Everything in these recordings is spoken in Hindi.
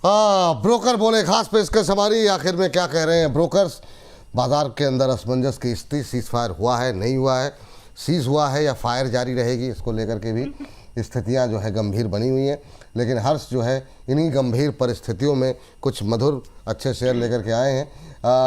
ब्रोकर बोले खास पेशकश हमारी। आखिर में क्या कह रहे हैं ब्रोकर्स? बाजार के अंदर असमंजस की स्थिति, सीज फायर हुआ है नहीं हुआ है, सीज हुआ है या फायर जारी रहेगी, इसको लेकर के भी स्थितियां जो है गंभीर बनी हुई हैं। लेकिन हर्ष जो है इन्हीं गंभीर परिस्थितियों में कुछ मधुर अच्छे शेयर लेकर के आए हैं।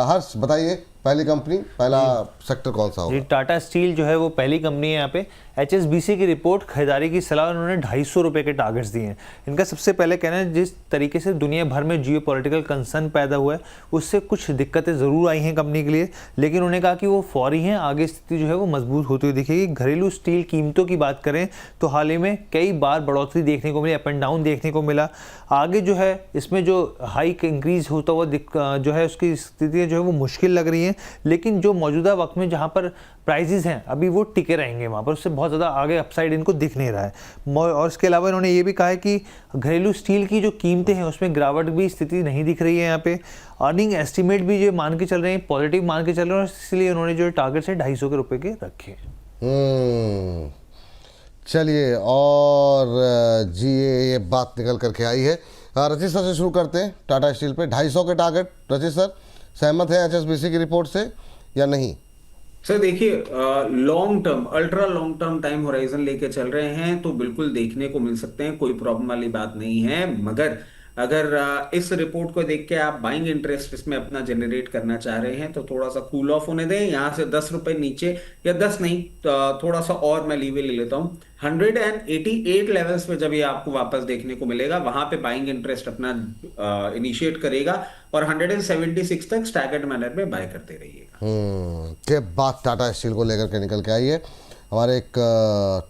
हर्ष बताइए, पहली कंपनी, पहला सेक्टर कौन सा होगा? टाटा स्टील जो है वो पहली कंपनी है। यहाँ पे HSBC की रिपोर्ट, खरीदारी की सलाह, उन्होंने 250 रुपये के टारगेट्स दिए हैं। इनका सबसे पहले कहना है जिस तरीके से दुनिया भर में जियो पॉलिटिकल कंसर्न पैदा हुआ है उससे कुछ दिक्कतें ज़रूर आई हैं कंपनी के लिए, लेकिन उन्होंने कहा कि वो फौरी हैं, आगे स्थिति जो है वो मजबूत होती हुई दिखेगी। घरेलू स्टील कीमतों की बात करें तो हाल ही में कई बार बढ़ोतरी देखने को मिली, अप एंड डाउन देखने को मिला। आगे जो है इसमें जो हाइक इंक्रीज होता हुआ जो है उसकी स्थितियाँ जो है वो मुश्किल लग रही हैं, लेकिन जो मौजूदा वक्त में जहाँ पर प्राइजेस हैं अभी वो टिके रहेंगे वहाँ पर, उससे बहुत ज़्यादा आगे अपसाइड इनको दिख नहीं रहा है। और इसके अलावा इन्होंने ये भी कहा है कि घरेलू स्टील की जो कीमतें हैं उसमें गिरावट भी स्थिति नहीं दिख रही है। यहाँ पे अर्निंग एस्टिमेट भी जो मान के चल रहे हैं, पॉजिटिव मान के चल रहे हैं, इसलिए उन्होंने जो टारगेट है 250 के रुपये के रखे। चलिए, और जी ये बात निकल करके आई है। रचित सर से शुरू करते हैं। टाटा स्टील पे 250 के टारगेट, रचित सर सहमत है HSBC की रिपोर्ट से या नहीं? सर देखिए, long term, ultra long term time horizon लेके चल रहे हैं तो बिल्कुल देखने को मिल सकते हैं, कोई प्रॉब्लम वाली बात नहीं है। मगर अगर इस रिपोर्ट को देख के आप बाइंग इंटरेस्ट इसमें अपना जनरेट करना चाह रहे हैं तो थोड़ा सा कूल ऑफ होने दें। यहाँ से 10 रुपए नीचे, या 10 नहीं तो थोड़ा सा और मैं लीवे ले लेता हूँ, 188 लेवल्स पे जब ये आपको वापस देखने को मिलेगा वहां पे बाइंग इंटरेस्ट अपना इनिशिएट करेगा और 176 तक स्टैगर्ड मैनर में बाय करते रहिएगा। क्या बात टाटा स्टील को लेकर के निकल के आई है। हमारे एक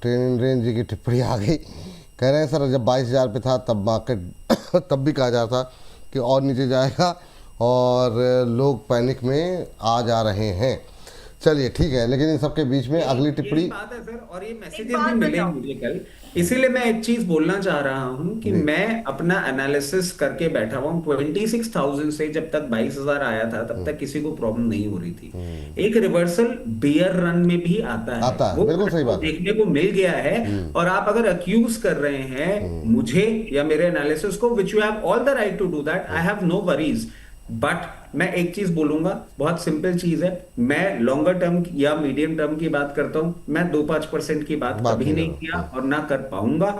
ट्रेनिंग रेंज जी की टिप्पणी आ गई, कह रहे हैं सर जब 22,000 पे था तब मार्केट तब भी कहा जा रहा था कि और नीचे जाएगा और लोग पैनिक में आ जा रहे हैं। चलिए ठीक है, लेकिन इन सबके बीच में अगली टिप्पणी बात है सर, और ये मैसेजेस भी मिले मुझे कल, इसीलिए मैं एक चीज बोलना चाह रहा हूं कि मैं अपना एनालिसिस करके बैठा हुआ हूं। 26,000 से जब तक 22,000 आया था तब तक किसी को प्रॉब्लम नहीं हो रही थी। एक रिवर्सल बियर रन में भी आता है, वो बिल्कुल सही बात देखने को मिल गया है। और आप अगर अक्यूज कर रहे हैं मुझे या मेरे एनालिसिस को, which you have all the right to do that, I have no worries, but मैं एक चीज बोलूंगा, बहुत सिंपल चीज है, मैं लॉन्गर टर्म या मीडियम टर्म की बात करता हूं, मैं 2-5% की बात कभी नहीं किया और ना कर पाऊंगा।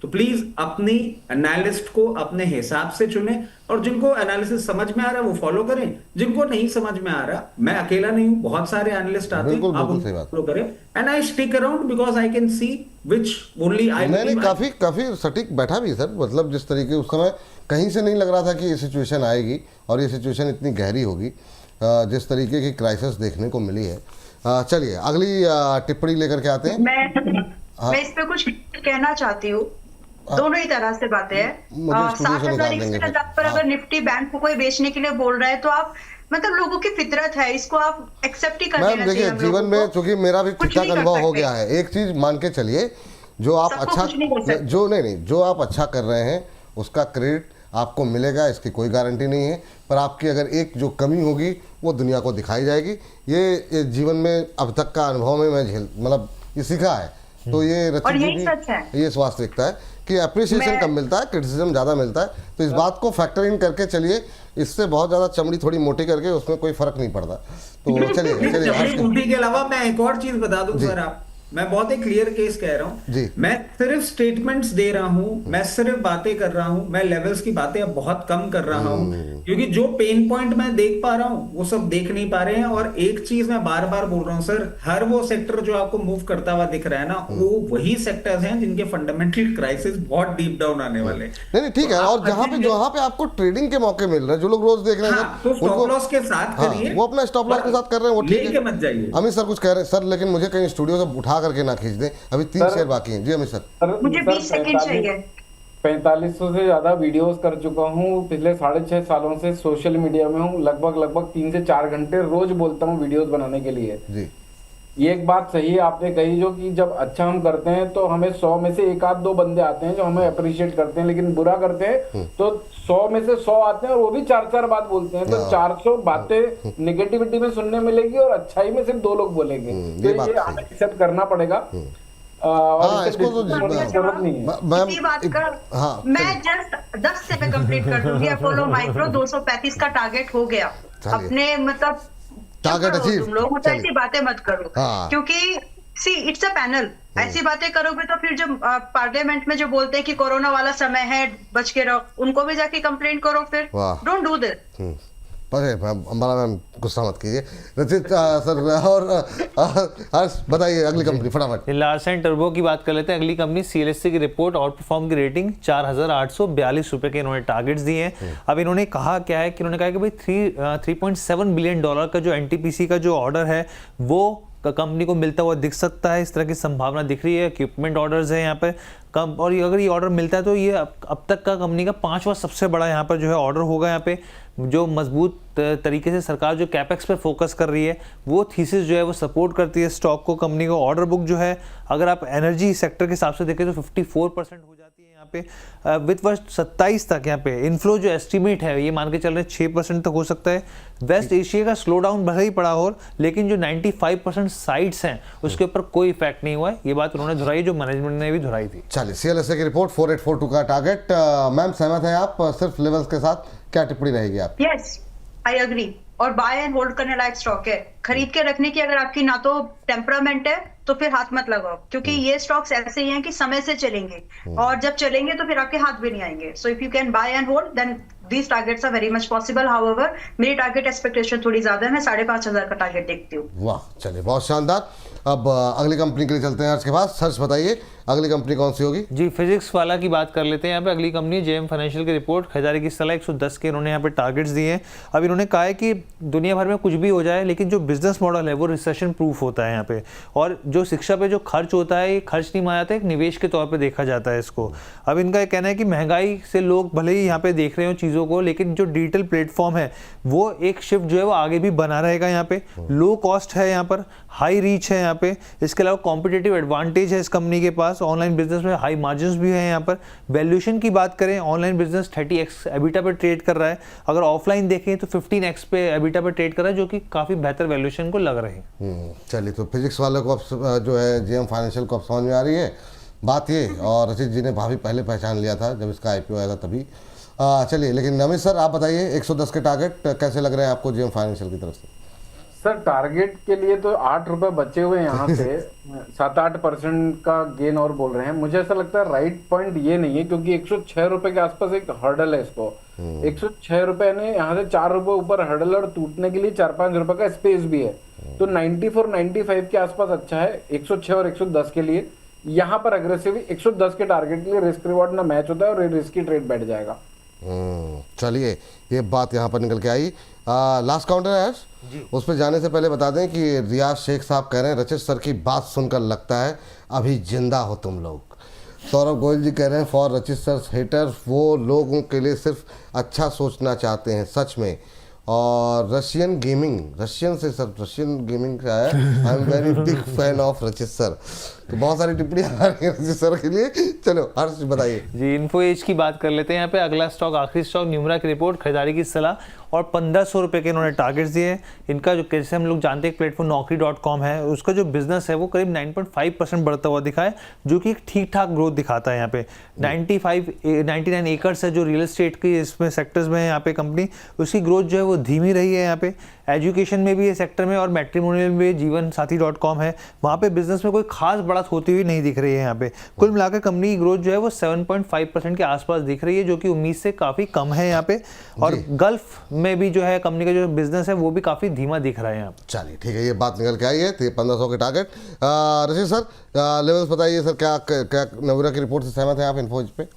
तो प्लीज अपनी एनालिस्ट को अपने हिसाब से चुने, और जिनको एनालिसिस समझ में आ रहा है वो फॉलो करें, जिनको नहीं समझ में आ रहा, मैं अकेला नहीं हूं, बहुत सारे एनालिस्ट आते हैं, आप उनको फॉलो करें। And I stick around because I can see which only I. नहीं, काफी सटीक बैठा भी सर, मतलब जिस तरीके उस समय कहीं से नहीं लग रहा था कि ये सिचुएशन आएगी और ये सिचुएशन इतनी गहरी होगी, जिस तरीके की क्राइसिस देखने को मिली है। चलिए अगली टिप्पणी लेकर के आते हैं। मैं इस पे कुछ कहना चाहती हूँ। दोनों ही तरह से बातें हैं। 60,000 61,000 पर अगर निफ्टी बैंक को कोई बेचने के लिए बोल रहा है तो आप, मतलब लोगों की फितरत है, इसको आप एक्सेप्ट ही कर लेना चाहिए। देखिए जीवन में, चूंकि मेरा भी ठीक ठाक अनुभव हो गया है, एक चीज मान के चलिए, जो आप अच्छा जो आप अच्छा कर रहे हैं उसका क्रेडिट आपको मिलेगा, इसकी कोई गारंटी नहीं है, पर आपकी अगर एक जो कमी होगी वो दुनिया को दिखाई जाएगी। ये जीवन में अब तक का अनुभव में मैं मतलब ये सीखा है। तो ये ये वास्तविकता है कि अप्रिसिएशन कम मिलता है, क्रिटिसिज्म ज़्यादा मिलता है। तो इस बात को फैक्टर इन करके चलिए, इससे बहुत ज़्यादा चमड़ी थोड़ी मोटी करके उसमें कोई फर्क नहीं पड़ता। तो चलिए के अलावा मैं एक और चीज बता दूं सर, आप, मैं बहुत ही क्लियर केस कह रहा हूं, मैं सिर्फ स्टेटमेंट्स दे रहा हूं, मैं सिर्फ बातें कर रहा हूं, मैं लेवल्स की बातें अब बहुत कम कर रहा हूं, क्योंकि जो पेन पॉइंट मैं देख पा रहा हूं वो सब देख नहीं पा रहे हैं। और एक चीज मैं बार बार बोल रहा हूं सर, हर वो सेक्टर जो आपको मूव करता हुआ दिख रहा है ना, वो वही सेक्टर्स हैं जिनके फंडामेंटल क्राइसिस बहुत डीप डाउन आने वाले। नहीं ठीक है, और जहां पे आपको ट्रेडिंग के मौके मिल रहे हैं, जो लोग रोज देख रहे हैं, तो स्टॉप लॉस के साथ करिए, वो अपना स्टॉप लॉस के साथ कर रहे हैं, वो ठीक है, मत जाइए। अमित सर कुछ कह रहे हैं सर, लेकिन मुझे कहीं स्टूडियो से उठा करके ना खींच दें, अभी 3 शेयर बाकी हैं। जी अमित सर। मुझे 20 सेकंड चाहिए। 4500 से ज्यादा वीडियोस कर चुका हूँ, पिछले 6.5 सालों से सोशल मीडिया में हूँ, लगभग 3 से 4 घंटे रोज बोलता हूँ वीडियोस बनाने के लिए जी। ये एक बात सही है आपने कही, जो कि जब अच्छा हम करते हैं तो हमें 100 में से 1-2 बंदे आते हैं जो हमें अप्रिशिएट करते हैं, लेकिन बुरा करते हैं तो 100 में से 100 आते हैं और वो भी 4 बात बोलते हैं। तो 400 बातें निगेटिविटी में सुनने मिलेगी और अच्छाई में सिर्फ 2 लोग बोलेंगे। तो ये हमें एक्सेप्ट करना पड़ेगा। और इसको तो जरूरत नहीं है। इसी बात का मैं जस्ट 10 से पे कंप्लीट कर दूंगी। अपोलो माइक्रो 235 का टारगेट हो गया अपने, मतलब टारगेट अचीव। तुम लोग मुझे ऐसी बातें मत करो, क्योंकि सी इट्स अ पैनल। ऐसी बातें करोगे तो फिर जो पार्लियामेंट में जो बोलते हैं कि कोरोना वाला समय है, बच के रहो, उनको भी जाके कंप्लेंट करो फिर। Don't do this. Ambala ma'am गुस्सा मत कीजिए। रचित सर और हर्ष बताइए अगली कंपनी फटाफट। लार्सन टर्बो की बात कर लेते हैं। अगली कंपनी सीएलएसए की रिपोर्ट आउट परफॉर्म की रेटिंग 4,842 रुपए के इन्होंने टारगेट्स दिए हैं। अब इन्होंने कहा क्या है कि इन्होंने कहा कि भाई $3.7 बिलियन का जो एनटीपीसी का जो ऑर्डर है वो कंपनी को मिलता हुआ दिख सकता है। इस तरह की संभावना दिख रही है। इक्विपमेंट ऑर्डर्स है यहाँ पे कम, और अगर ये ऑर्डर मिलता है तो ये अब तक का कंपनी का 5वां सबसे बड़ा यहाँ पर जो है ऑर्डर होगा। यहाँ पे जो मजबूत तरीके से सरकार जो कैपेक्स पे फोकस कर रही है वो थीसिस जो है वो सपोर्ट करती है स्टॉक को, कंपनी को। ऑर्डर बुक जो है अगर आप एनर्जी सेक्टर के हिसाब से देखें तो 54% हो जाती है यहाँ पे। वित्त वर्ष 27 तक यहाँ पे इनफ्लो जो एस्टिमेट है ये मान के चल रहे हैं 6% तक हो सकता है। वेस्ट एशिया का स्लो डाउन भले ही पड़ा हो, लेकिन जो 95% साइट्स हैं उसके ऊपर कोई इफेक्ट नहीं हुआ है। ये बात उन्होंने दोहराई, जो मैनेजमेंट ने भी दोहराई थी। चलिए सीएलएसए की रिपोर्ट 4842 का टारगेट। मैम सहमत हैं आप सिर्फ लेवल्स के साथ? क्या टिप्पणी रहेगी आप? Yes, I agree. और बाय एंड होल्ड करने लायक स्टॉक है, खरीद के रखने की अगर आपकी ना तो टेम्परामेंट है तो फिर हाथ मत लगाओ, क्योंकि ये स्टॉक्स ऐसे ही हैं कि समय से चलेंगे और जब चलेंगे तो फिर आपके हाथ भी नहीं आएंगे। So if you can buy and hold then these targets are very much possible. However, मेरी टारगेट एक्सपेक्टेशन थोड़ी ज्यादा है, मैं 5,500 का टारगेट देखती हूँ। वाह, चलिए बहुत शानदार। अब अगली कंपनी के लिए चलते हैं हर्ष के पास। हर्ष बताइए अगली कंपनी कौन सी होगी? जी, फिजिक्स वाला की बात कर लेते हैं। यहाँ पे अगली कंपनी जेएम फाइनेंशियल की रिपोर्ट खरीदारी की सलाह 110 के इन्होंने यहाँ पे टारगेट्स दिए हैं। अब इन्होंने कहा है कि दुनिया भर में कुछ भी हो जाए लेकिन जो बिजनेस मॉडल है वो रिसेशन प्रूफ होता है यहाँ पे, और जो शिक्षा पे जो खर्च होता है ये खर्च नहीं माना जाता, एक निवेश के तौर पर देखा जाता है इसको। अब इनका ये कहना है कि महंगाई से लोग भले ही यहाँ पे देख रहे हो चीज़ों को, लेकिन जो डिजिटल प्लेटफॉर्म है वो एक शिफ्ट जो है वो आगे भी बना रहेगा। यहाँ पे लो कॉस्ट है, यहाँ पर हाई रीच है यहाँ पे। इसके अलावा कॉम्पिटिटिव एडवांटेज है इस कंपनी के पास। ऑनलाइन बिजनेस में हाई मार्जिन्स भी है यहाँ पर। वैल्यूएशन की बात करें, ऑनलाइन बिजनेस 30x एबिटा पे ट्रेड कर रहा है। अगर ऑफलाइन देखें तो 15x पे एबिटा पे ट्रेड कर रहा है, जो कि काफ़ी बेहतर वैल्यूएशन को लग रहे हैं। चलिए, तो फिजिक्स वाले को अब जो है जेएम फाइनेंशियल को अब समझ में आ रही है बात ये, और रचित जी ने भाभी पहले पहचान लिया था जब इसका आईपीओ आया था तभी। चलिए, लेकिन अमित सर आप बताइए 110 के टारगेट कैसे लग रहे हैं आपको जेएम फाइनेंशियल की तरफ से? सर टारगेट के लिए तो 8 रुपए बचे हुए यहाँ से 7-8% का गेन और बोल रहे हैं। मुझे ऐसा लगता है राइट पॉइंट ये नहीं है, क्योंकि 106 रुपए के आसपास एक हर्डल है इसको। 106 रुपए ने यहाँ से 4 रुपए ऊपर हर्डल और टूटने के लिए 4-5 रुपए का स्पेस भी है। तो 94-95 के आसपास अच्छा है 106 और 110 के लिए। यहाँ पर अग्रेसिवली 110 के टारगेट के लिए रिस्क रिवॉर्ड ना मैच होता है और रिस्की ट्रेड बैठ जाएगा। चलिए, ये बात यहाँ पर निकल के आई। लास्ट काउंटर है उस पर जाने से पहले बता दें कि रियाज शेख साहब कह रहे हैं रचित सर की बात सुनकर लगता है अभी जिंदा हो तुम लोग। सौरभ गोयल जी कह रहे हैं फॉर रचित सर हेटर, वो लोगों के लिए सिर्फ अच्छा सोचना चाहते हैं सच में। और रशियन गेमिंग का है, I am very big fan of रचित सर। तो बहुत सारी टिप्पणियां आ रही हैं रचित सर के लिए। चलो हर्ष बताइए जी। इन्फो एज की बात कर लेते हैं। यहाँ पे अगला स्टॉक, आखिरी स्टॉक न्यूमरा की रिपोर्ट खरीदारी की सलाह और 1500 रुपये के इन्होंने टारगेट्स दिए। इनका जो कैसे हम लोग जानते हैं प्लेटफॉर्म naukri.com है, उसका जो बिजनेस है वो करीब 9.5% बढ़ता हुआ दिखा है, जो कि ठीक ठाक ग्रोथ दिखाता है। यहाँ पे 99 एकर्स है जो रियल एस्टेट की इसमें सेक्टर्स में है यहाँ पे कंपनी, उसकी ग्रोथ जो है वो धीमी रही है। यहाँ पे एजुकेशन में भी है सेक्टर में, और मैट्रिमोनियल में जीवन साथी.com है, वहाँ पे बिजनेस में कोई खास बढ़त होती हुई नहीं दिख रही है। यहाँ पे कुल मिलाकर कंपनी की ग्रोथ जो है वो 7.5% के आसपास दिख रही है, जो कि उम्मीद से काफ़ी कम है यहाँ पे। और गल्फ में भी जो है कंपनी का जो बिजनेस है वो भी काफ़ी धीमा दिख रहा है यहाँ पे। चलिए ठीक है, ये बात निकल के आई है 1500 के टारगेट। रशीद सर लेवल्स बताइए सर, क्या नवरा की रिपोर्ट से सहमत है आप इन्फोज पे?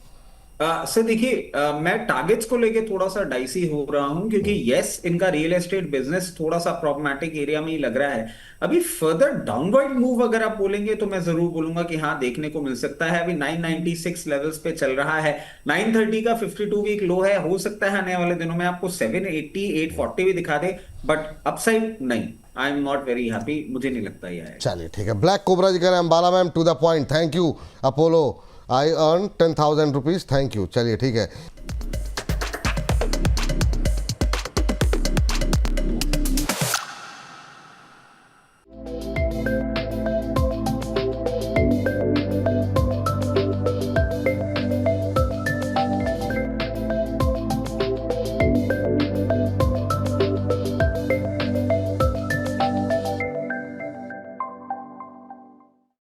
सर देखिए, मैं टारगेट्स को लेके थोड़ा सा डाइसी हो रहा हूं, क्योंकि यस इनका रियल एस्टेट बिजनेस थोड़ा सा प्रॉब्लमैटिक एरिया में ही लग रहा है। अभी फर्दर डाउनवर्ड मूव अगर आप बोलेंगे तो मैं जरूर बोलूंगा कि हाँ देखने को मिल सकता है। अभी 996 लेवल्स पे चल रहा है, 930 का 52 वीक लो है। हो सकता है आने वाले दिनों में आपको 780 840 भी दिखा दे, बट अपसाइड नहीं। I am not very happy, मुझे नहीं लगता ये है। चलिए ठीक है। ब्लैक कोबरा जी कह रहे हैं Ambala ma'am to the point, thank you Apollo, I earn 10,000 rupees, thank you. चलिए ठीक है।